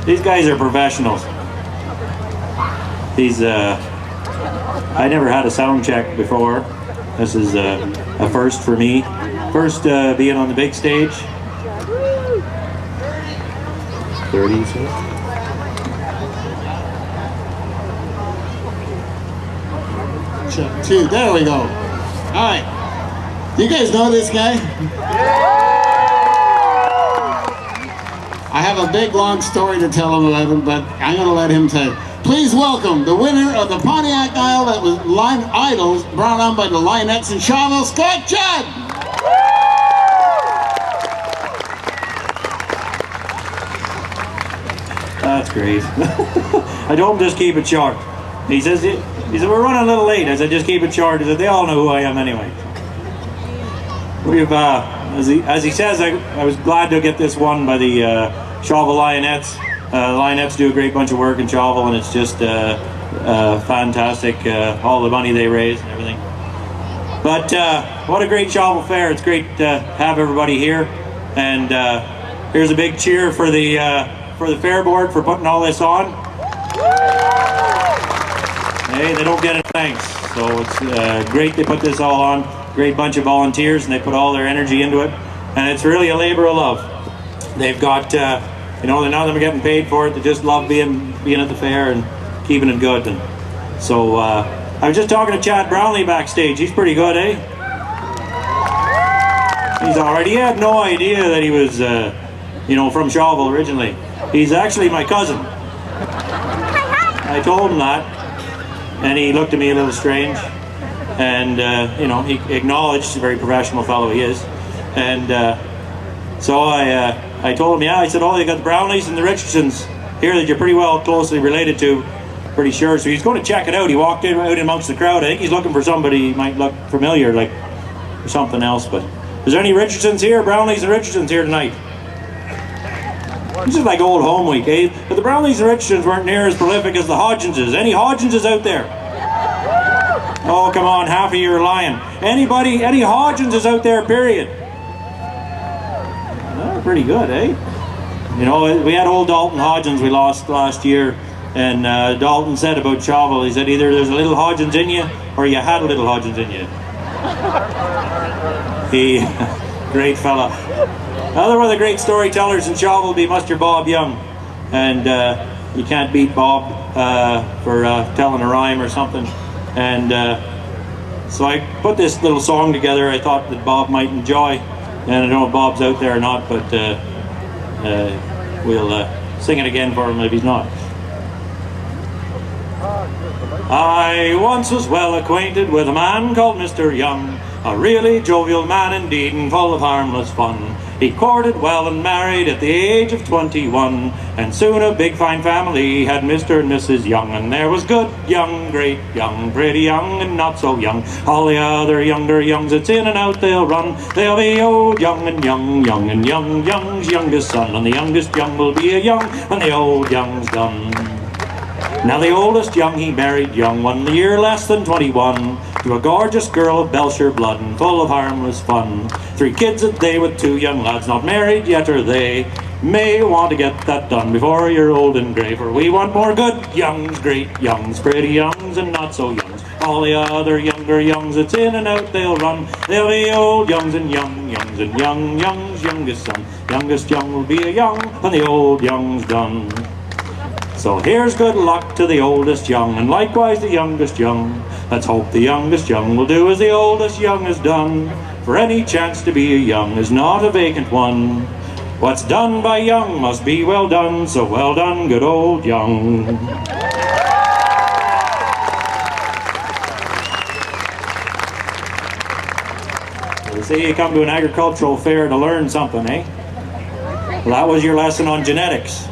These guys are professionals. These, I never had a sound check before. This is a first for me. First being on the big stage. 30, so. Check 2, there we go. All right, you guys know this guy? I have a big long story to tell him about him, but I'm going to let him tell. Please welcome the winner of the Pontiac Idol that was Line Idols brought on by the Lionettes in Shawville, Scott Judd. That's great. I told him just keep it short. He said, we're running a little late. I said, just keep it short. He said, they all know who I am anyway. We've, as he says, I was glad to get this won by the Shawville Lionettes. The Lionettes do a great bunch of work in Shawville, and it's just fantastic, all the money they raise and everything. But what a great Shawville Fair. It's great to have everybody here. And here's a big cheer for the fair board for putting all this on. Hey, they don't get it thanks. So it's great they put this all on. Great bunch of volunteers, and they put all their energy into it. And it's really a labor of love. They've got, you know, none of them are getting paid for it. They just love being at the fair and keeping it good. And so I was just talking to Chad Brownlee backstage. He's pretty good, eh? He's already. He had no idea that he was, you know, from Shawville originally. He's actually my cousin. I told him that, and he looked at me a little strange. And you know, he acknowledged, he's a very professional fellow he is. And so I told him, yeah, I said, oh, they got the Brownlees and the Richardsons here that you're pretty well closely related to, pretty sure. So he's going to check it out. He walked in out amongst the crowd. I think he's looking for somebody who might look familiar, like, or something else. But is there any Richardsons here, Brownlees and Richardsons here tonight? This is like old home week, eh? But the Brownlees and Richardsons weren't near as prolific as the Hodginses. Any Hodginses out there? Oh, come on, half of you are lying. Anybody, any Hodginses out there, period? Well, pretty good, eh? You know, we had old Dalton Hodgins we lost last year, and Dalton said about Shawville, he said either there's a little Hodgins in you, or you had a little Hodgins in you. He, great fella. Another one of the great storytellers in Shawville would be Mr. Bob Young, and you can't beat Bob for telling a rhyme or something. And so I put this little song together I thought that Bob might enjoy. And I don't know if Bob's out there or not, but we'll sing it again for him if he's not. I once was well acquainted with a man called Mr. Young, a really jovial man indeed and full of harmless fun. He courted well and married at the age of 21, and soon a big fine family had Mr. and Mrs. Young. And there was good young, great young, pretty young, and not so young. All the other younger youngs, it's in and out they'll run. They'll be old young and young, young and young, young's youngest son. And the youngest young will be a young when the old young's done. Now the oldest young he married young, 1 year less than 21, to a gorgeous girl of Belcher blood and full of harmless fun. 3 kids a day with 2 young lads, not married yet are they. May want to get that done before you're old and grey, for we want more good youngs, great youngs, pretty youngs, and not so youngs. All the other younger youngs, it's in and out they'll run. They'll be old youngs and young youngs, and young young's youngest son. Youngest young will be a young when the old young's done. So here's good luck to the oldest young, and likewise the youngest young. Let's hope the youngest young will do as the oldest young has done. For any chance to be a young is not a vacant one. What's done by young must be well done, so well done, good old young. They say you come to an agricultural fair to learn something, eh? Well, that was your lesson on genetics.